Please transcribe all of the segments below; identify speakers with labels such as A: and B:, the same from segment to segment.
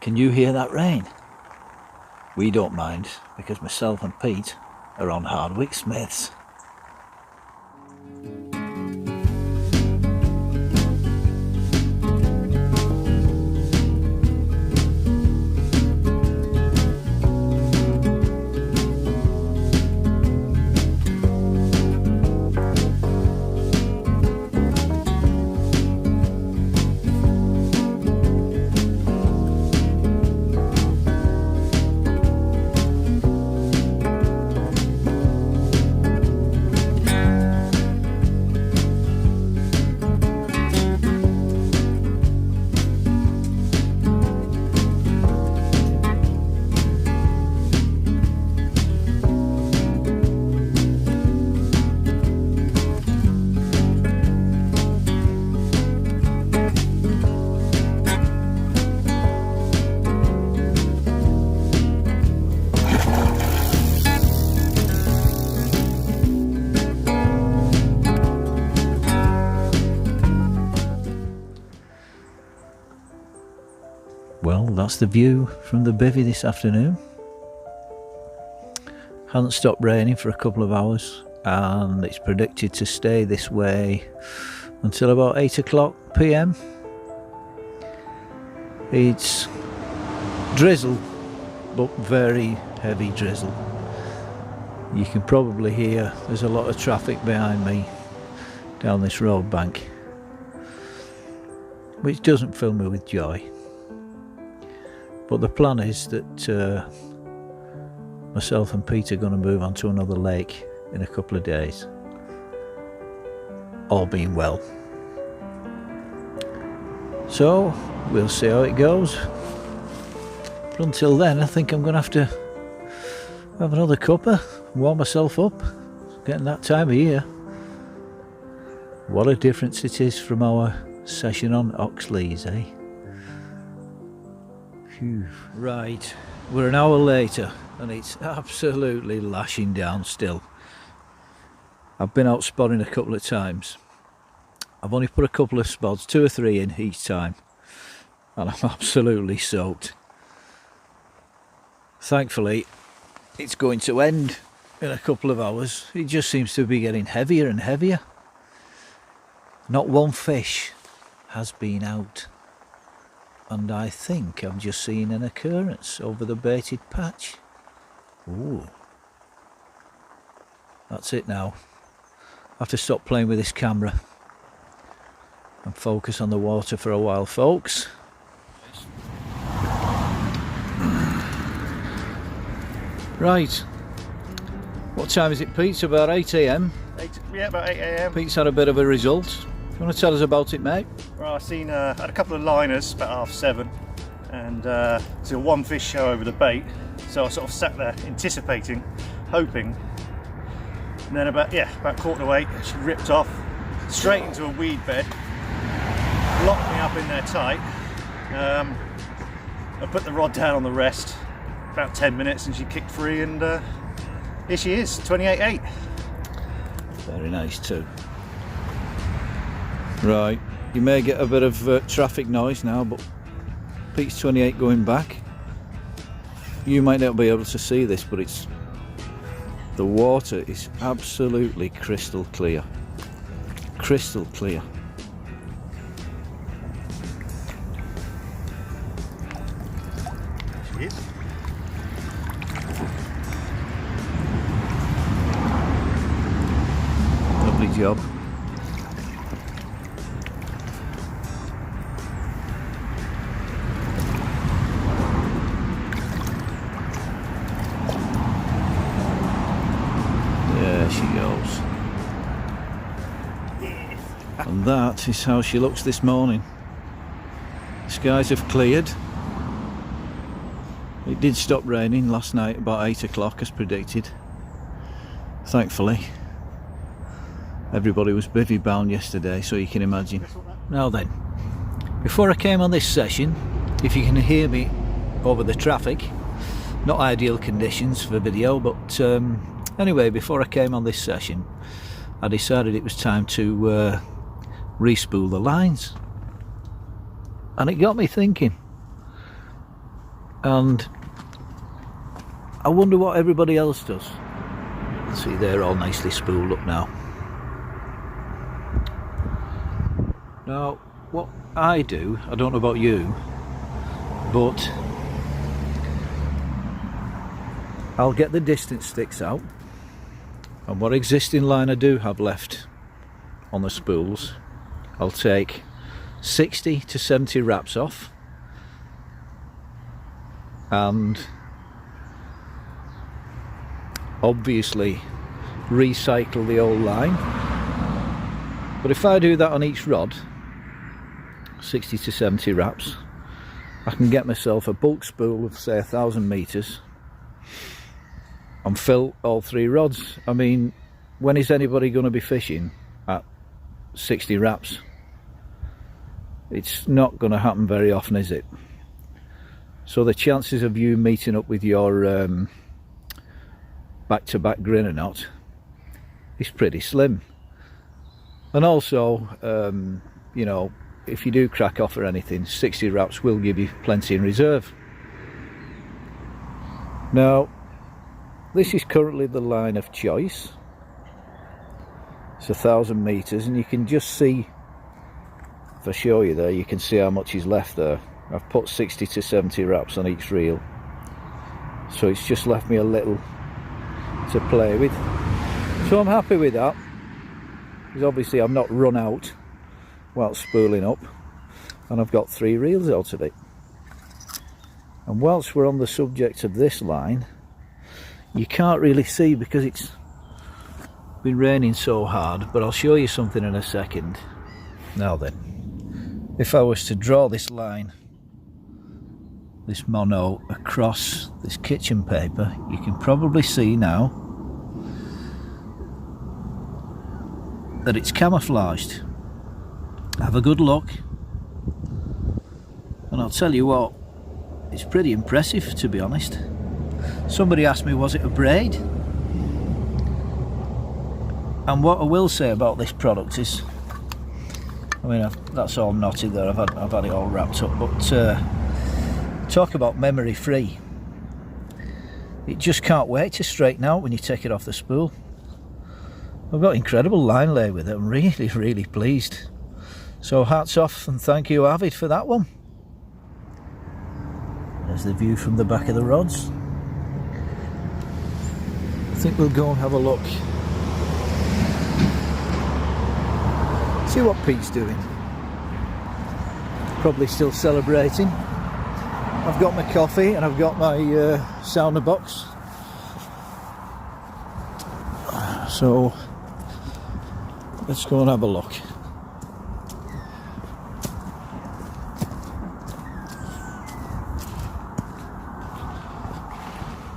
A: Can you hear that rain? We don't mind, because myself and Pete are on Hardwick Smiths. Well, that's the view from the bivvy this afternoon. Hasn't stopped raining for a couple of hours, and it's predicted to stay this way until about 8 o'clock PM. It's drizzle, but very heavy drizzle. You can probably hear there's a lot of traffic behind me down this road bank, which doesn't fill me with joy. But the plan is that myself and Pete are going to move on to another lake in a couple of days, all being well. So we'll see how it goes. But until then, I think I'm going to have to have another cuppa, warm myself up. It's getting that time of year. What a difference it is from our session on Oxlease, eh? Phew. Right, we're an hour later and it's absolutely lashing down still. I've been out spotting a couple of times. I've only put a couple of spots, 2 or 3 in each time, and I'm absolutely soaked. Thankfully, it's going to end in a couple of hours. It just seems to be getting heavier and heavier. Not one fish has been out. And I think I've just seen an occurrence over the baited patch. Ooh. That's it now. I have to stop playing with this camera and focus on the water for a while, folks. Right. What time is it, Pete? It's about 8 AM.
B: Yeah, about 8 AM.
A: Pete's had a bit of a result. You want to tell us about it, mate?
B: Well, I've seen had a couple of liners about 7:30, and so one fish show over the bait. So I sort of sat there anticipating, hoping, and then about 8:15, she ripped off straight into a weed bed, locked me up in there tight. I put the rod down on the rest, about 10 minutes, and she kicked free, and here she is, 28.8.
A: Very nice too. Right, you may get a bit of traffic noise now, but Pete's 28 going back. You might not be able to see this, but the water is absolutely crystal clear. Crystal clear.
B: She is.
A: Lovely job. There she goes. And that is how she looks this morning. The skies have cleared. It did stop raining last night about 8 o'clock as predicted. Thankfully. Everybody was bivvy bound yesterday, so you can imagine. Now then, before I came on this session, if you can hear me over the traffic, not ideal conditions for video, but anyway, before I came on this session, I decided it was time to re-spool the lines. And it got me thinking, And I wonder what everybody else does. See, they're all nicely spooled up now. Now, what I do, I don't know about you, but I'll get the distance sticks out, and what existing line I do have left on the spools, I'll take 60 to 70 wraps off, and obviously recycle the old line. But if I do that on each rod, 60 to 70 wraps, I can get myself a bulk spool of say 1,000 metres and fill all 3 rods. I mean, when is anybody going to be fishing at 60 wraps? It's not going to happen very often, is it? So the chances of you meeting up with your back-to-back grin or not is pretty slim. And also, you know, if you do crack off or anything, 60 wraps will give you plenty in reserve. Now, this is currently the line of choice. It's 1,000 metres, and you can just see, if I show you there, you can see how much is left there. I've put 60 to 70 wraps on each reel, so it's just left me a little to play with. So I'm happy with that, because obviously I've not run out while spooling up, and I've got 3 reels out of it. And whilst we're on the subject of this line, you can't really see because it's been raining so hard, but I'll show you something in a second. Now then, if I was to draw this line, this mono, across this kitchen paper, you can probably see now that it's camouflaged. Have a good look, and I'll tell you what, it's pretty impressive, to be honest. Somebody asked me, was it a braid? And what I will say about this product is, I mean, that's all knotted there, I've had it all wrapped up, but talk about memory free. It just can't wait to straighten out when you take it off the spool. I've got incredible line lay with it. I'm really, really pleased. So hats off and thank you, Avid, for that one. There's the view from the back of the rods. I think we'll go and have a look. See what Pete's doing. Probably still celebrating. I've got my coffee and I've got my sounder box. So let's go and have a look.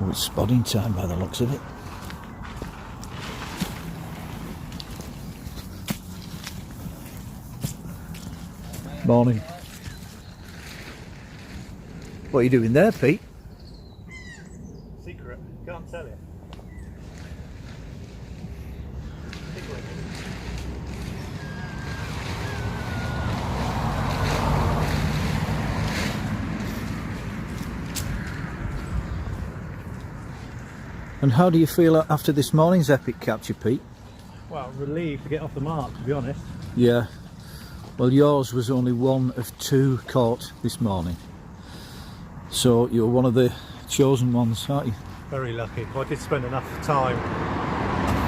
A: Oh, it's spotting time by the looks of it. Morning. What are you doing there, Pete?
B: Secret, can't tell you.
A: And how do you feel after this morning's epic capture, Pete?
B: Well, relieved to get off the mark, to be honest.
A: Yeah. Well, yours was only one of 2 caught this morning. So you're one of the chosen ones, aren't you?
B: Very lucky. Well, I did spend enough time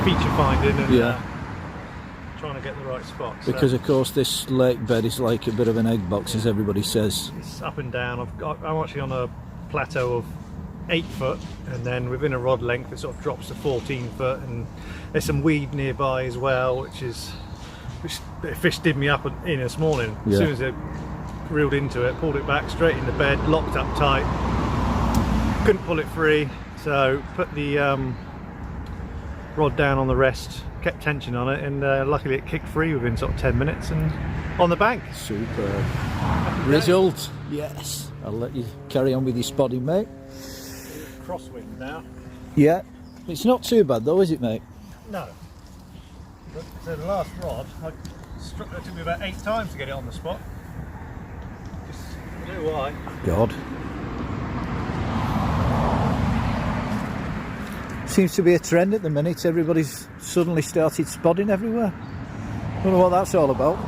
B: feature finding and trying to get the right spot.
A: Because of course this lake bed is like a bit of an egg box, as everybody says.
B: It's up and down. I'm actually on a plateau of 8 foot, and then within a rod length it sort of drops to 14 foot, and there's some weed nearby as well, which the fish did me up in this morning. As soon as it reeled into it, pulled it back straight in the bed, locked up tight, couldn't pull it free, so put the rod down on the rest, kept tension on it, and luckily it kicked free within sort of 10 minutes and on the bank.
A: Super result. Yes, I'll let you carry on with your spotting, mate.
B: Crosswind now.
A: Yeah, it's not too bad though, is it, mate?
B: No. So the last rod, it took me about 8 times to get it on the spot. Just, I don't know why.
A: God. Seems to be a trend at the minute. Everybody's suddenly started spotting everywhere. Don't know what that's all about.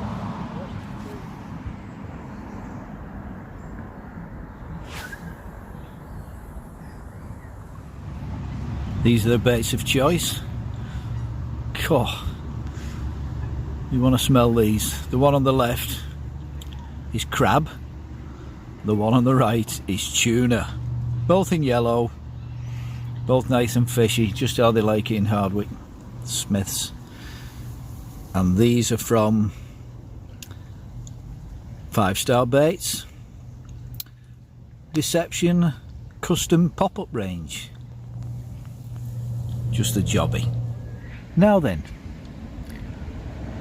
A: These are the baits of choice. Oh, you want to smell these. The one on the left is crab. The one on the right is tuna. Both in yellow. Both nice and fishy, just how they like it in Hardwick. Smith's. And these are from 5-Star Baits. Deception Custom Pop-Up Range. Just a jobby. Now then,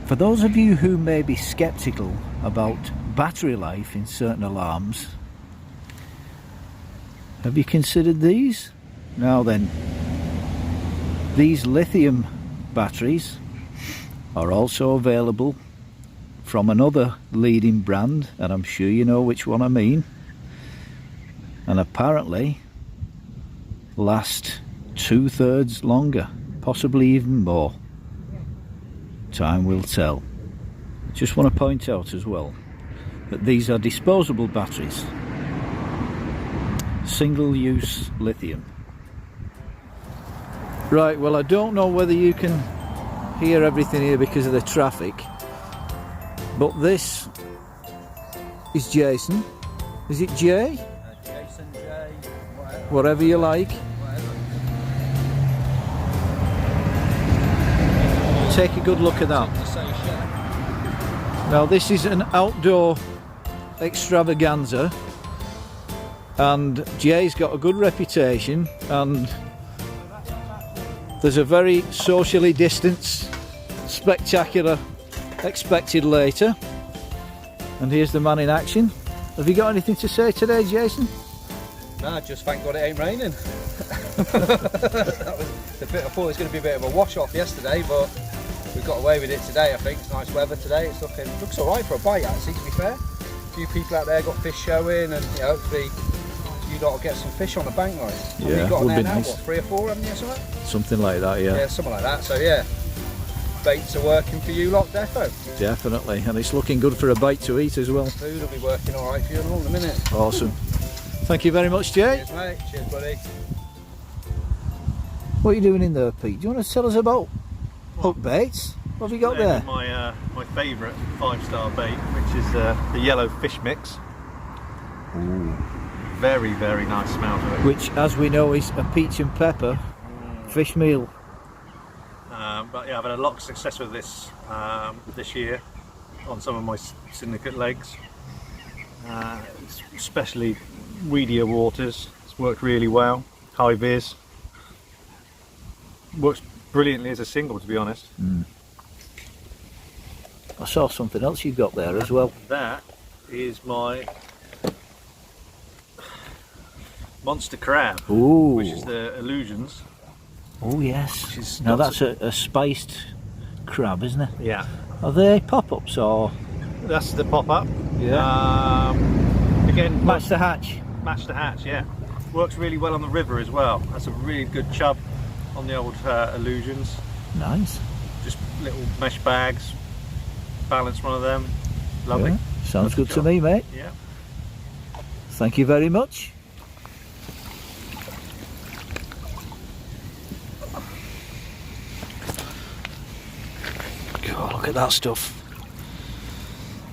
A: for those of you who may be sceptical about battery life in certain alarms, have you considered these? Now then, these lithium batteries are also available from another leading brand, and I'm sure you know which one I mean, and apparently last 2/3 longer, possibly even more. Time will tell. Just want to point out as well that these are disposable batteries, single-use lithium. Right, well, I don't know whether you can hear everything here because of the traffic, but this is Jason. Is it Jay?
C: Jason, Jay,
A: Whatever you like. Take a good look at that. Now this is an outdoor extravaganza, and Jay's got a good reputation, and there's a very socially distanced spectacular expected later. And here's the man in action. Have you got anything to say today, Jason?
C: No, just thank God it ain't raining. That was a bit, I thought it was going to be a bit of a wash off yesterday, but we've got away with it today. I think it's nice weather today. It's looks all right for a bite, actually, to be fair. A few people out there got fish showing, and hopefully you lot will get some fish on the bank, right?
A: Yeah,
C: you got on
A: would
C: there
A: be
C: now,
A: nice.
C: what, 3 or 4, haven't you, or something?
A: Something like that, yeah.
C: Yeah, something like that. So yeah, baits are working for you lot, defo.
A: Definitely, and it's looking good for a bite to eat as well.
C: Food will be working all right for you in a minute.
A: Awesome. Thank you very much, Jay.
C: Cheers, mate. Cheers, buddy.
A: What are you doing in there, Pete? Do you want to tell us about hook baits? What have you got there?
B: My favourite 5-star bait, which is the yellow fish mix.
A: Ooh.
B: Very, very nice smell to it.
A: Which, as we know, is a peach and pepper fish meal.
B: But yeah, I've had a lot of success with this this year on some of my syndicate legs, especially weedier waters. It's worked really well. High vis. Works brilliantly as a single, to be honest.
A: I saw something else you got there as well.
B: That is my monster crab,
A: Ooh.
B: which is the Illusions.
A: Oh yes.
B: She's
A: Now
B: got
A: that's a spiced crab, isn't it?
B: Yeah,
A: Are they pop-ups or?
B: that's the pop-up.
A: Yeah.
B: Again,
A: Match the hatch.
B: match the hatch. Yeah, works really well on the river as well. That's a really good chub on the old Illusions.
A: Nice.
B: Just little mesh bags. Balance one of them. Lovely.
A: Yeah. Sounds good to
B: job.
A: me, mate.
B: Yeah.
A: Thank you very much. God, look at that stuff.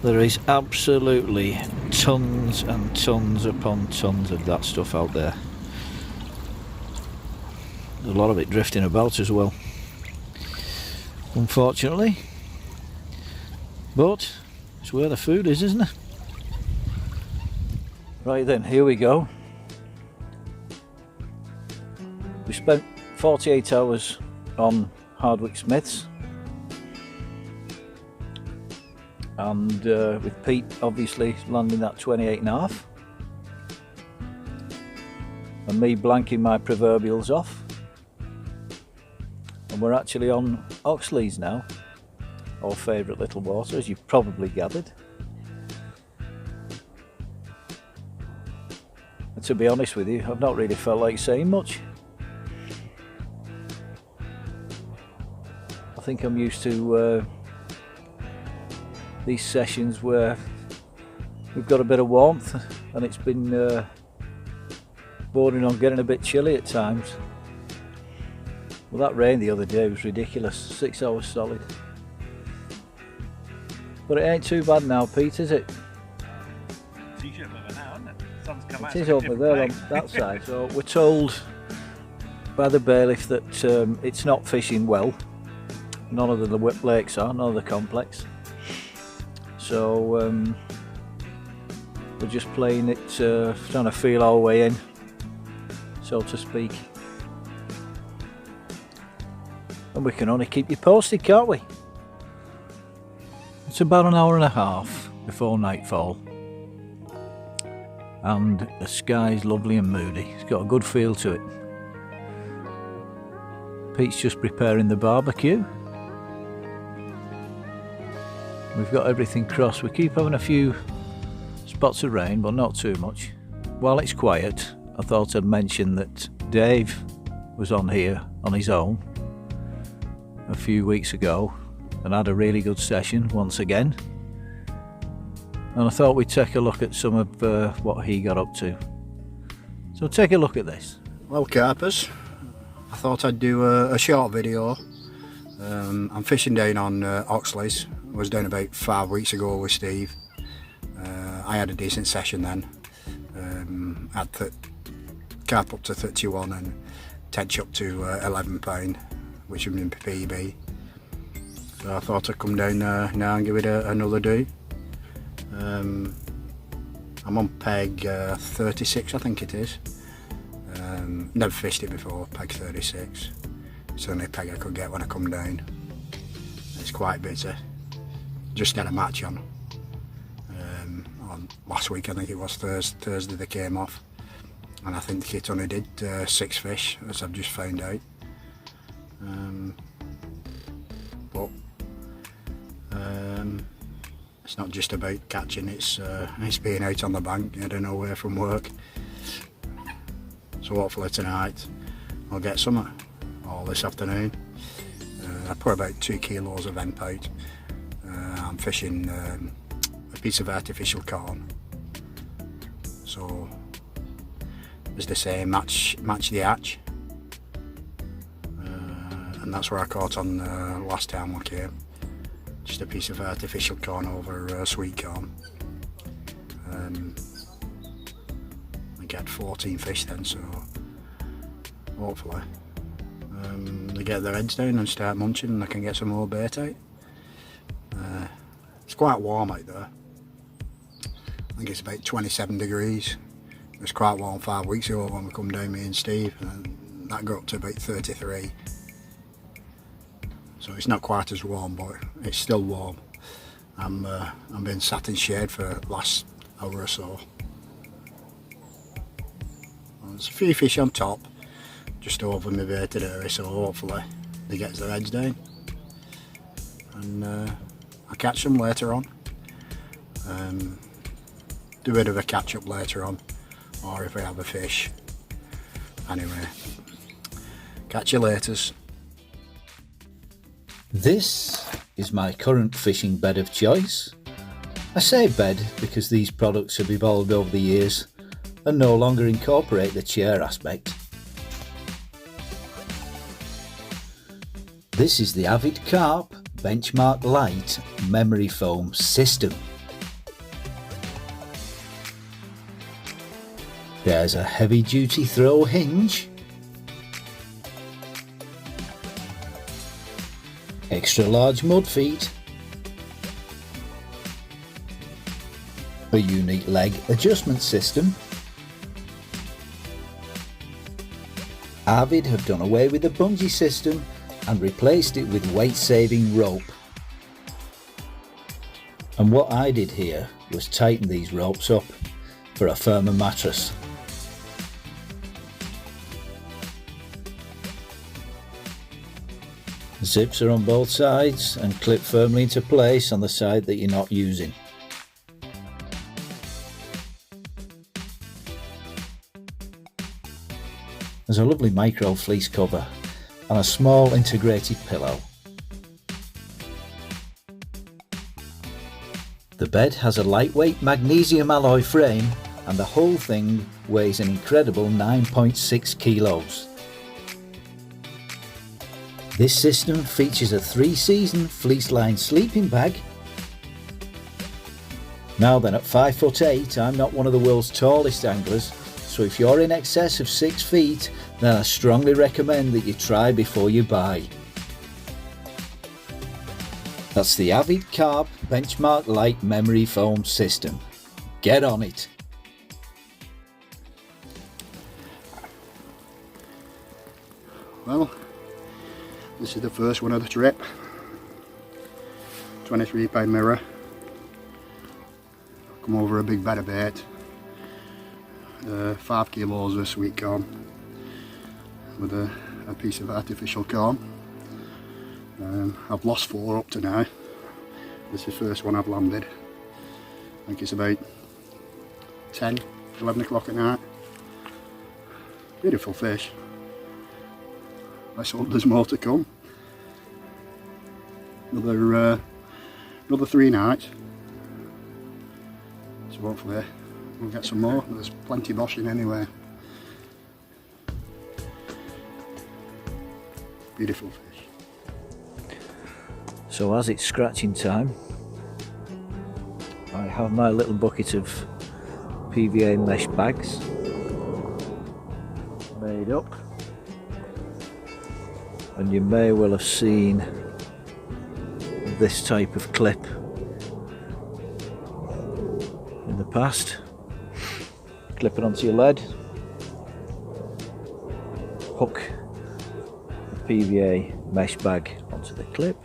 A: There is absolutely tons and tons upon tons of that stuff out there. There's a lot of it drifting about as well, unfortunately. But it's where the food is, isn't it? Right then, here we go. We spent 48 hours on Hardwick Smiths, and with Pete obviously landing that 28.5, and me blanking my proverbials off, and we're actually on Oxlease now, our favourite little water, as you've probably gathered. And to be honest with you, I've not really felt like saying much. I think I'm used to these sessions where we've got a bit of warmth, and it's been bordering on getting a bit chilly at times. Well, that rain the other day was ridiculous, 6 hours solid. But it ain't too bad now, Pete, is it?
B: T-shirt weather now, isn't it? Sun's come out.
A: It is over there on that side. So we're told by the bailiff that it's not fishing well. None of the whip lakes are, none of the complex. So we're just playing it, trying to feel our way in, so to speak. And we can only keep you posted, can't we? It's about an hour and a half before nightfall, and the sky's lovely and moody. It's got a good feel to it. Pete's just preparing the barbecue. We've got everything crossed. We keep having a few spots of rain, but not too much. While it's quiet, I thought I'd mention that Dave was on here on his own a few weeks ago and had a really good session once again. And I thought we'd take a look at some of what he got up to. So take a look at this.
D: Well, Carpers, I thought I'd do a short video. I'm fishing down on Oxlease. I was down about 5 weeks ago with Steve. I had a decent session then. Had carp up to 31 and tench up to £11, which would been PB. So I thought I'd come down now and give it another do. I'm on peg 36, I think it is. Never fished it before, peg 36. It's the only peg I could get when I come down. It's quite bitter. Just had a match on last week, I think it was Thursday they came off, and I think the kit only did 6 fish, as I've just found out. But it's not just about catching, it's being out on the bank, I don't know where from work. So hopefully tonight I'll get some, or this afternoon. I put about 2 kilos of hemp out. I'm fishing a piece of artificial corn. So, as they say, match the hatch. And that's where I caught on last time I came. Just a piece of artificial corn over sweet corn. I get 14 fish then, so hopefully they get their heads down and start munching and I can get some more bait out. It's quite warm out there. I think it's about 27 degrees. It was quite warm 5 weeks ago when we come down, me and Steve, and that got up to about 33. So it's not quite as warm, but it's still warm. I'm being sat in shade for the last hour or so. Well, there's a few fish on top, just over my baited area, so hopefully they get their heads down. And I'll catch them later on. Do a bit of a catch up later on, or if I have a fish. Anyway, catch you laters.
A: This is my current fishing bed of choice. I say bed because these products have evolved over the years and no longer incorporate the chair aspect. This is the Avid Carp Benchmark Light Memory Foam System. There's a heavy duty throw hinge, extra large mud feet, a unique leg adjustment system. Avid have done away with the bungee system and replaced it with weight saving rope. And what I did here was tighten these ropes up for a firmer mattress. Zips are on both sides and clip firmly into place on the side that you're not using. There's a lovely micro fleece cover and a small integrated pillow. The bed has a lightweight magnesium alloy frame and the whole thing weighs an incredible 9.6 kilos. This system features a 3-season fleece-lined sleeping bag. Now then, at 5'8", I'm not one of the world's tallest anglers, so if you're in excess of 6 feet, then I strongly recommend that you try before you buy. That's the Avid Carp Benchmark Light Memory Foam System. Get on it!
D: Well, this is the first one of the trip. 23 pound mirror. Come over a big bed of bait. 5 kilos of sweet corn with a piece of artificial corn. I've lost 4 up to now. This is the first one I've landed. I think it's about 10, 11 o'clock at night. Beautiful fish. Let's hope there's more to come. Another 3 nights. So hopefully we'll get some more. There's plenty boshing anyway. Beautiful fish.
A: So as it's scratching time, I have my little bucket of PVA mesh bags made up, and you may well have seen this type of clip in the past. Clip it onto your lead, hook the PVA mesh bag onto the clip,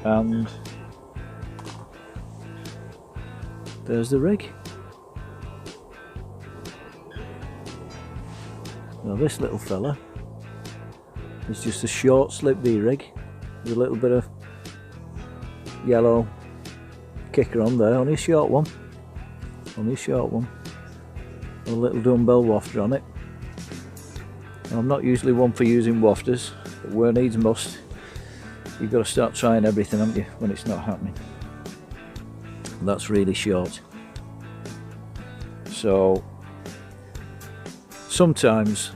A: and there's the rig. Now this little fella is just a short slip V-rig with a little bit of yellow kicker on there, only a short one. Only a short one. A little dumbbell wafter on it. Now, I'm not usually one for using wafters, but where needs must. You've got to start trying everything, haven't you, when it's not happening. And that's really short. So sometimes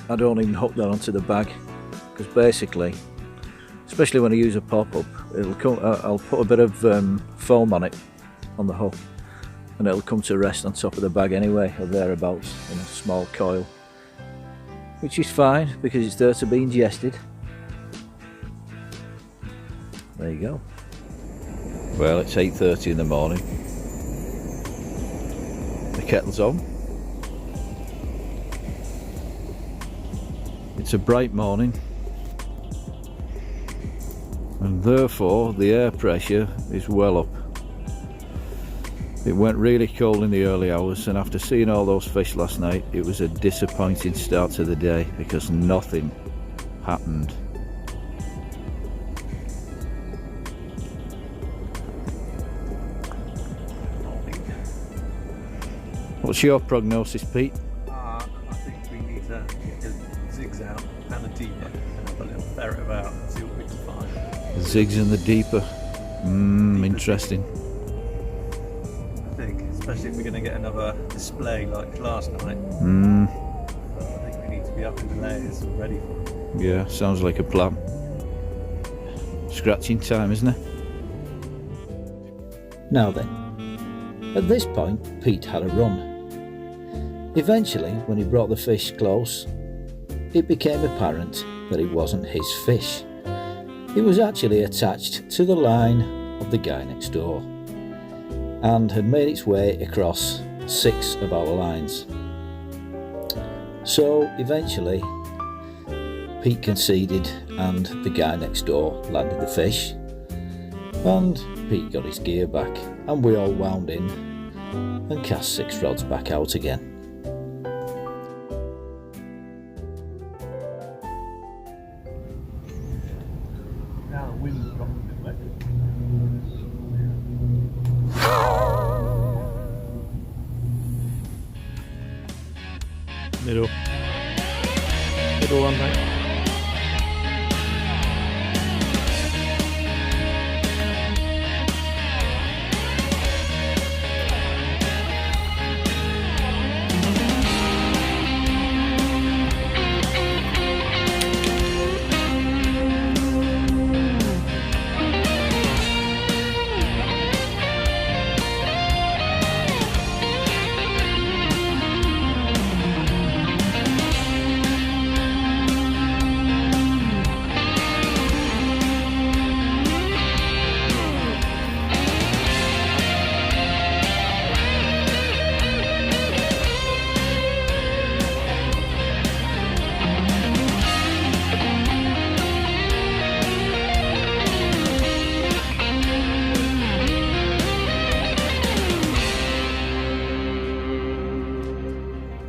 A: I don't even hook that onto the bag, because basically, especially when I use a pop-up, it'll come. I'll put a bit of foam on it, on the hook, and it'll come to rest on top of the bag anyway, or thereabouts, in a small coil, which is fine because it's there to be ingested. There you go. Well, it's 8:30 in the morning. The kettle's on. It's a bright morning, and therefore the air pressure is well up. It went really cold in the early hours, and after seeing all those fish last night, it was a disappointing start to the day because nothing happened. What's your prognosis, Pete?
B: I think we need to get the zigs out and the deeper and have a little ferret about and see what we can find.
A: The zigs and the deeper. Interesting.
B: I think, especially if we're going to get another display like last night. I think we need to be up in the layers and ready for it.
A: Yeah, sounds like a plan. Scratching time, isn't it? Now then, at this point, Pete had a run. Eventually, when he brought the fish close, it became apparent that it wasn't his fish. It was actually attached to the line of the guy next door and had made its way across 6 of our lines. So eventually, Pete conceded and the guy next door landed the fish, and Pete got his gear back and we all wound in and cast 6 rods back out again.
B: Now the wind's dropping a bit wet. Middle one, mate.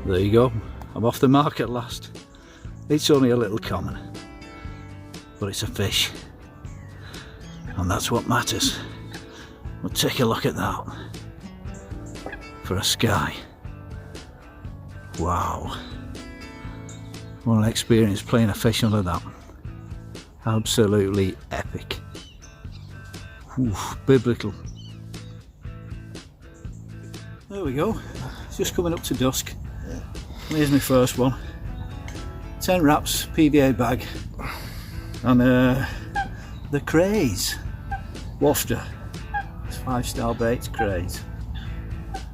A: There you go, I'm off the mark at last. It's only a little common, but it's a fish, and that's what matters. We'll take a look at that for a sky. Wow, what an experience playing a fish under that. Absolutely epic. Oof, biblical. There we go, it's just coming up to dusk. Here's my first one. 10 wraps, PVA bag, and the craze wafter. It's 5-star baits craze.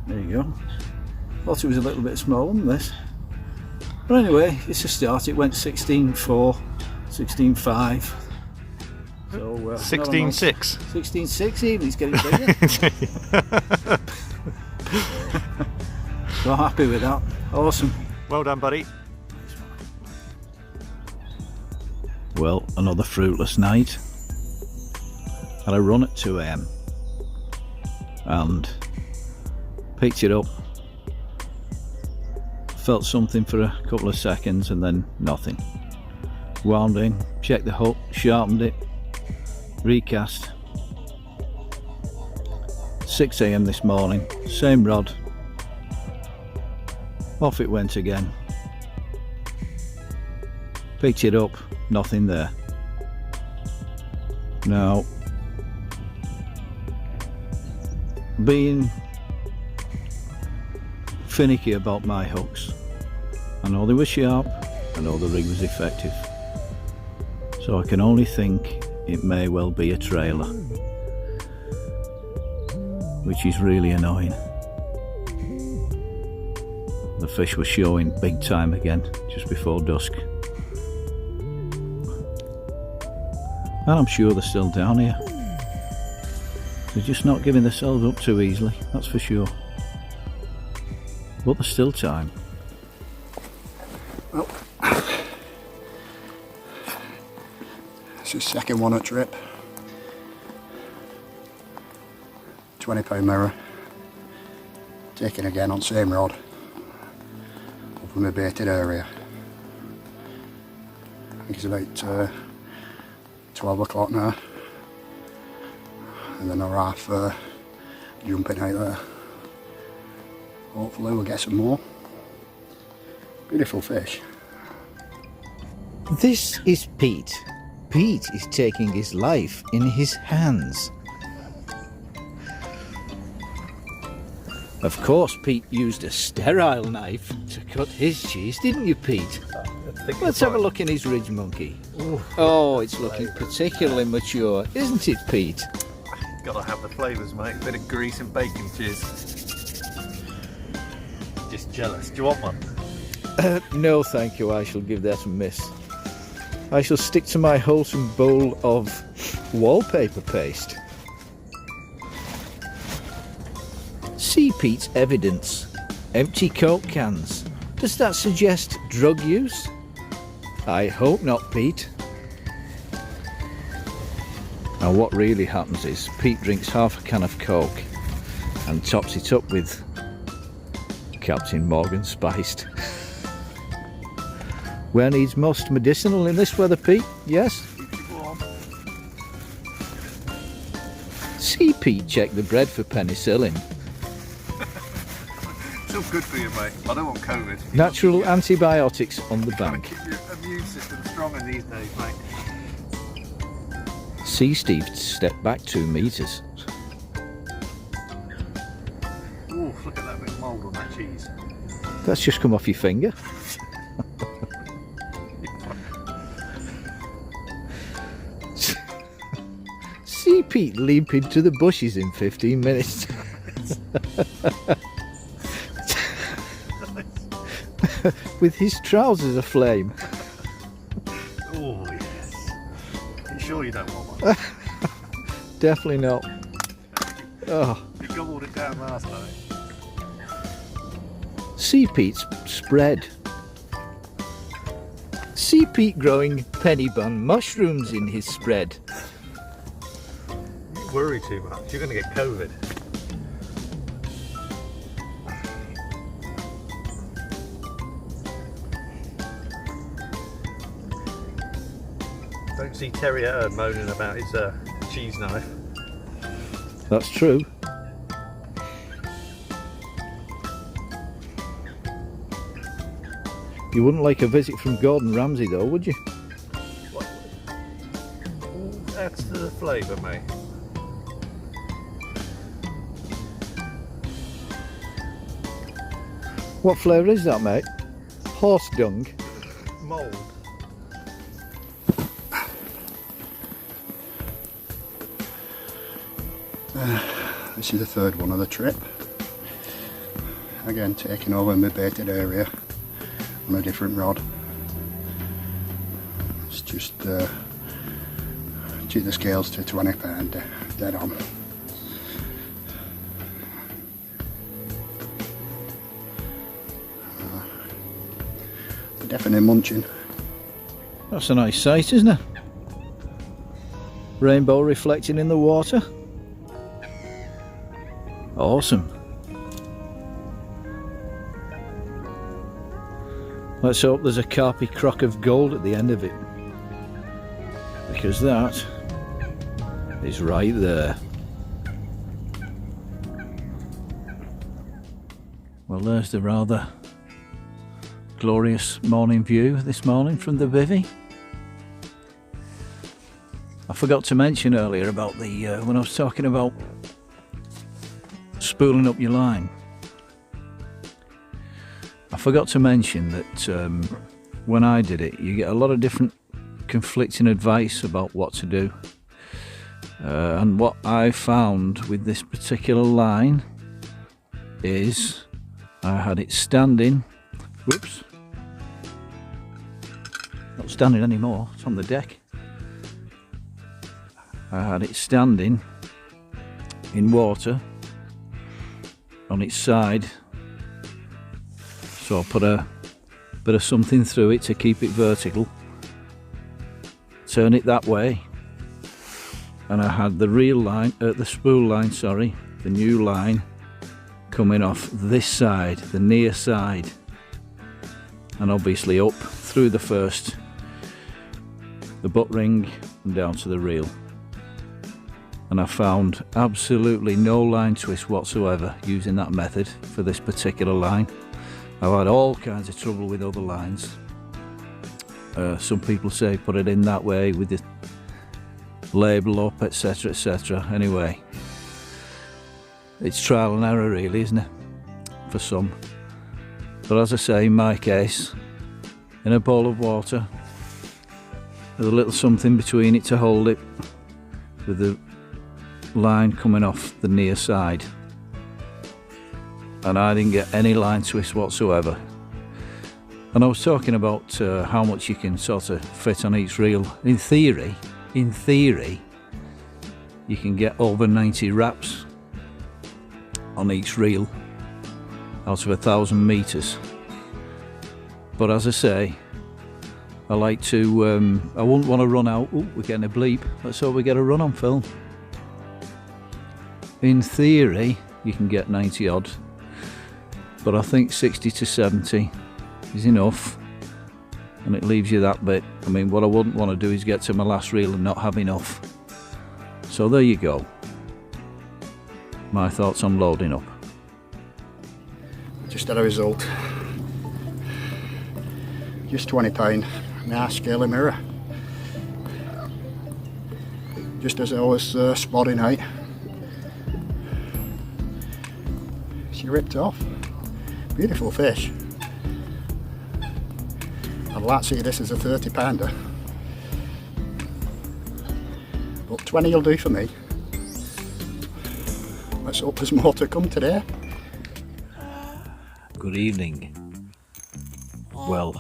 A: There you go. Thought it was a little bit smaller than this, but anyway, it's a start. It went 16.4, 16.5. So
B: 16.6.
A: 16.6 even. It's getting bigger. So happy with that. Awesome.
B: Well done, buddy.
A: Well, another fruitless night. Had a run at 2 AM and picked it up. Felt something for a couple of seconds and then nothing. Wound in, checked the hook, sharpened it, recast. 6 AM this morning, same rod. Off it went again. Picked it up, nothing there. Now, being finicky about my hooks, I know they were sharp, I know the rig was effective, so I can only think it may well be a trailer, which is really annoying. The fish were showing big time again just before dusk, and I'm sure they're still down here. They're just not giving themselves up too easily, that's for sure. But there's still time.
D: Well, it's the second one at trip. 20-pound mirror. Taken again on same rod. From a baited area. I think it's about 12 o'clock now, and then I'll have jumping out there. Hopefully we'll get some more. Beautiful fish.
A: This is Pete. Pete is taking his life in his hands. Of course, Pete used a sterile knife to cut his cheese, didn't you, Pete? Let's have a look in his ridge monkey. Oh, it's looking particularly mature, isn't it, Pete?
B: Gotta have the flavours, mate. Bit of grease and bacon, cheers. Just jealous. Do you want one?
A: No, thank you. I shall give that a miss. I shall stick to my wholesome bowl of wallpaper paste. See Pete's evidence. Empty Coke cans. Does that suggest drug use? I hope not, Pete. Now what really happens is Pete drinks half a can of Coke and tops it up with Captain Morgan Spiced. Where needs most medicinal in this weather, Pete? Yes? See Pete check the bread for penicillin.
B: It's all good for you, mate. I don't want COVID.
A: Natural antibiotics on the bank.
B: Keep your immune system strong in these days, mate.
A: See Steve step back 2 metres.
B: Ooh, look at that bit of mould on that cheese.
A: That's just come off your finger. See Pete leap into the bushes in 15 minutes. With his trousers aflame.
B: Oh, yes. Are you sure you don't want one?
A: Definitely not. Oh.
B: You gobbled it down last night.
A: See Pete's spread. See Pete growing penny bun mushrooms in his spread.
B: You worry too much. You're going to get COVID.
E: Don't see Terry Hurd moaning about his cheese knife.
A: That's true. You wouldn't like a visit from Gordon Ramsay though, would you?
E: What? Adds to the flavour, mate.
A: What flavour is that, mate? Horse dung?
E: Mould.
D: This is the third one of the trip. Again, taking over my baited area on a different rod. It's just cheat the scales to £20 dead on. Definitely munching.
A: That's a nice sight, isn't it? Rainbow reflecting in the water. Awesome. Let's hope there's a carpy crock of gold at the end of it, because that is right there. Well, there's the rather glorious morning view this morning from the bivvy. I forgot to mention earlier about the when I was talking about spooling up your line. I forgot to mention that when I did it, you get a lot of different conflicting advice about what to do. And what I found with this particular line is I had it standing. Whoops. Not standing anymore, it's on the deck. I had it standing in water on its side, so I put a bit of something through it to keep it vertical, turn it that way, and I had the reel line, the spool line, sorry, the new line coming off this side, the near side, and obviously up through the butt ring and down to the reel. And I found absolutely no line twist whatsoever using that method for this particular line. I've had all kinds of trouble with other lines. Some people say put it in that way with the label up, etc, etc. Anyway, it's trial and error really, isn't it, for some. But as I say, in my case, in a bowl of water with a little something between it to hold it, with the line coming off the near side, and I didn't get any line twist whatsoever. And I was talking about how much you can sort of fit on each reel. In theory you can get over 90 wraps on each reel out of 1,000 meters, but as I say, I like to I wouldn't want to run out. Oh, we're getting a bleep. Let's hope we get a run on film. In theory you can get 90 odd, but I think 60 to 70 is enough, and it leaves you that bit. I mean, what I wouldn't want to do is get to my last reel and not have enough. So there you go, my thoughts on loading up.
D: Just had a result. Just £20, nice scaly mirror. Just as I was spotting out, she ripped off. Beautiful fish. I'd like to see this as a 30-pounder, but 20 will do for me. Let's hope there's more to come today.
A: Good evening. Well,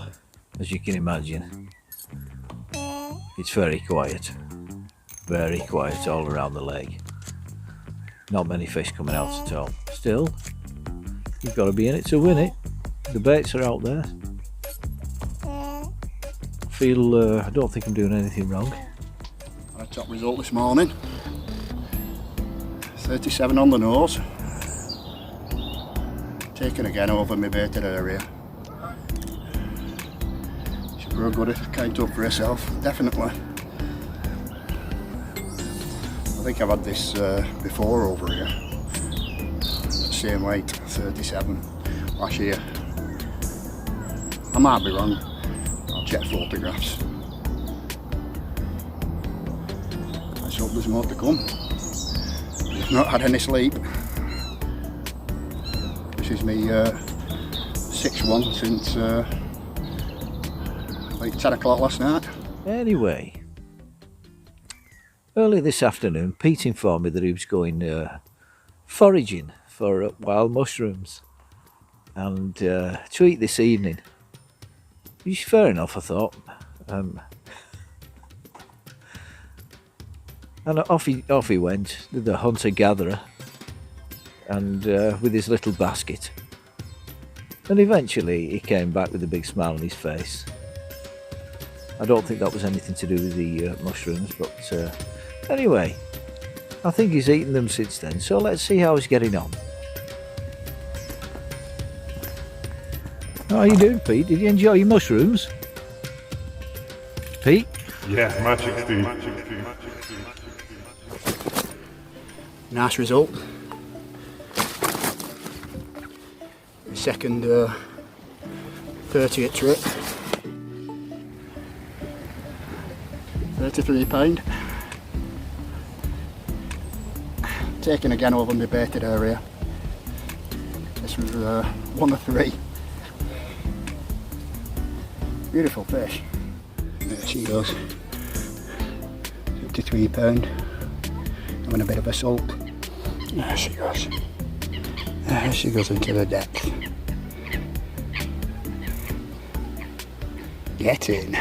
A: as you can imagine, it's very quiet all around the lake. Not many fish coming out at all. Still, you've got to be in it to win it. The baits are out there. I don't think I'm doing anything wrong.
D: Our top result this morning, 37 on the nose. Taken again over my baited area. She's real good at kind up for herself, definitely. I think I've had this before over here. Same weight, 37 last year. I might be wrong. I'll check photographs. Let's hope there's more to come. I've not had any sleep. This is me 6th one since like 10 o'clock last night.
A: Anyway, early this afternoon, Pete informed me that he was going foraging for wild mushrooms and to eat this evening. Which is fair enough, I thought. And off he went, the hunter-gatherer, and with his little basket. And eventually he came back with a big smile on his face. I don't think that was anything to do with the mushrooms, but anyway, I think he's eaten them since then, so let's see how he's getting on. How are you doing, Pete? Did you enjoy your mushrooms? Pete?
F: Yeah, magic, Steve.
D: Nice result. The second 30th trip. £33. Taken again over the baited area. This was one of 3. Beautiful fish. There she goes. £53. Having a bit of a sulk. There she goes. There she goes into the depth. Get in.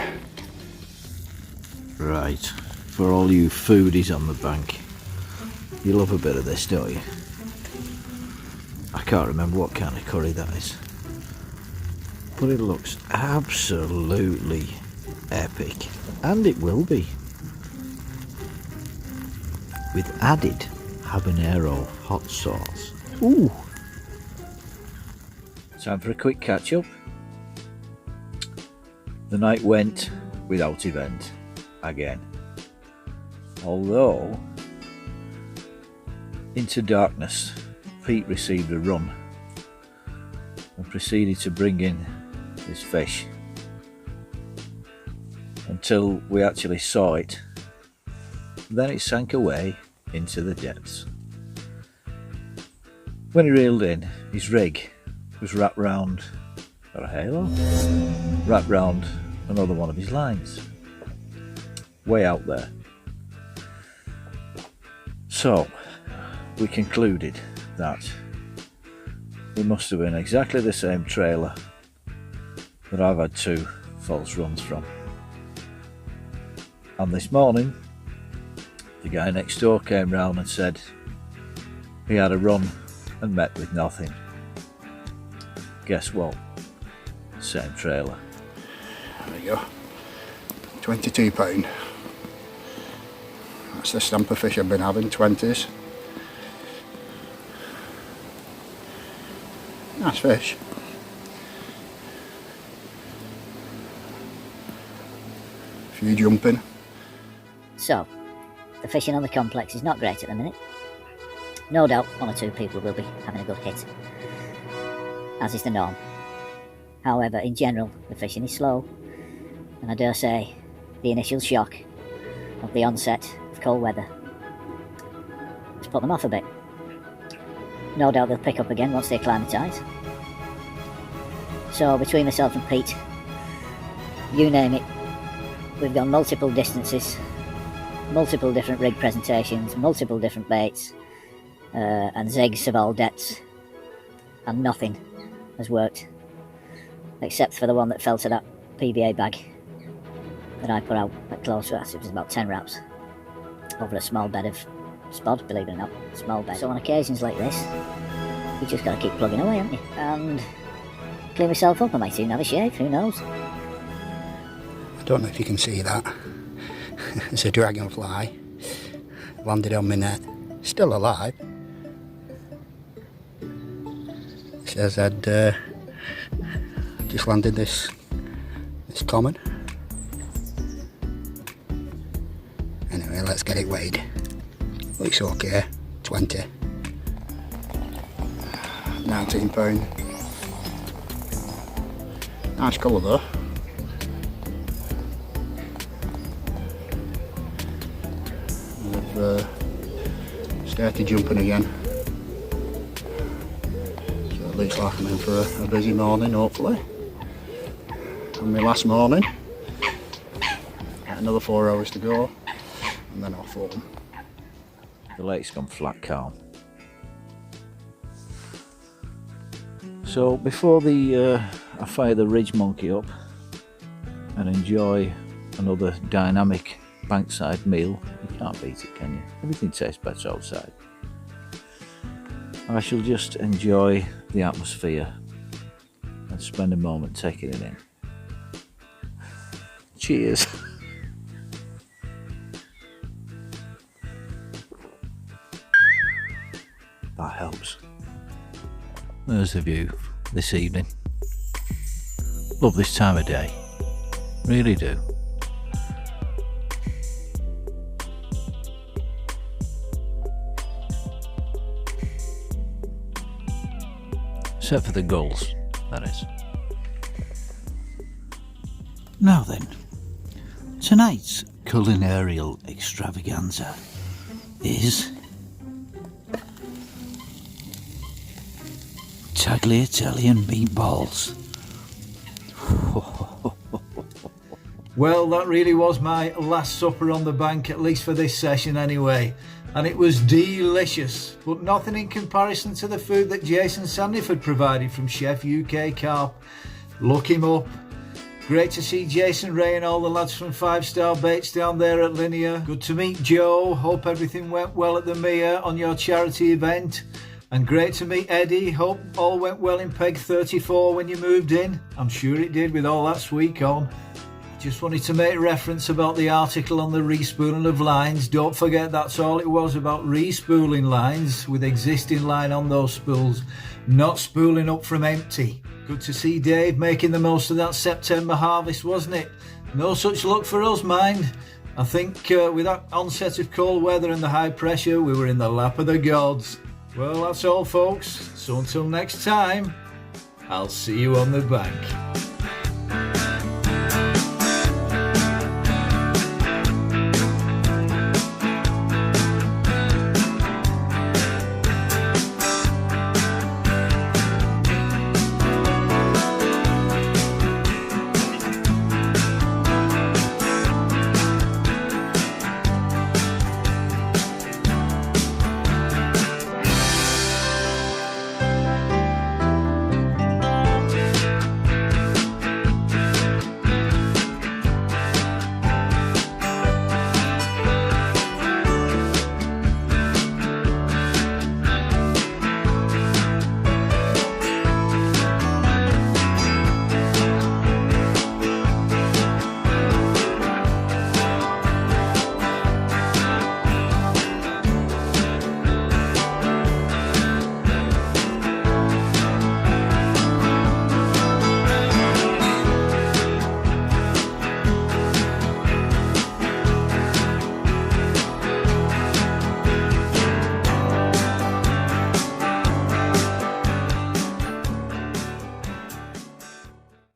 A: Right, for all you foodies on the bank, you love a bit of this, don't you? I can't remember what kind of curry that is, but it looks absolutely epic, and it will be, with added habanero hot sauce. Ooh! Time for a quick catch up. The night went without event again, although into darkness Pete received a run and proceeded to bring in his fish until we actually saw it. Then it sank away into the depths. When he reeled in, his rig was wrapped round, got a halo, wrapped round another one of his lines, way out there. So we concluded that we must have been exactly the same trailer that I've had 2 false runs from. And this morning the guy next door came round and said he had a run and met with nothing. Guess what? Same trailer.
D: There you go. £22. That's the stamp of fish I've been having, 20s. Nice fish. Few jumping.
G: So, the fishing on the complex is not great at the minute. No doubt 1 or 2 people will be having a good hit, as is the norm. However, in general, the fishing is slow, and I dare say the initial shock of the onset of cold weather has put them off a bit. No doubt they'll pick up again once they acclimatise. So between myself and Pete, you name it, we've gone multiple distances, multiple different rig presentations, multiple different baits, and zigs of all depths, and nothing has worked, except for the one that fell to that PVA bag that I put out at close. It was about 10 wraps over a small bed of spod, believe it or not, small bed. So on occasions like this, you just got to keep plugging away, haven't you? And clean myself up. I might even have a shave, who knows?
D: I don't know if you can see that. It's a dragonfly. Landed on my net. Still alive. It says I'd just landed this common. Anyway, let's get it weighed. Looks okay. 20. £19. Nice colour though. They've started jumping again. So it looks like I'm in for a busy morning, hopefully. And my last morning. Another 4 hours to go, and then off home.
A: The lake's gone flat calm. So before I fire the ridge monkey up and enjoy another dynamic bankside meal, you can't beat it, can you? Everything tastes better outside. I shall just enjoy the atmosphere and spend a moment taking it in. Cheers. That helps. There's the view this evening. Love this time of day. Really do. Except for the gulls, that is. Now then, tonight's culinary extravaganza is tagliatelle meatballs. Well, that really was my last supper on the bank, at least for this session anyway. And it was delicious, but nothing in comparison to the food that Jason Sandiford provided from Chef UK Carp. Look him up. Great to see Jason Ray and all the lads from 5 Star Baits down there at Linear. Good to meet Joe. Hope everything went well at the Mia on your charity event. And great to meet Eddie. Hope all went well in Peg 34 when you moved in. I'm sure it did with all that sweet corn. Just wanted to make reference about the article on the re-spooling of lines. Don't forget that's all it was, about re-spooling lines with existing line on those spools, not spooling up from empty. Good to see Dave making the most of that September harvest, wasn't it? No such luck for us, mind. I think with that onset of cold weather and the high pressure, we were in the lap of the gods. Well, that's all folks. So until next time, I'll see you on the bank.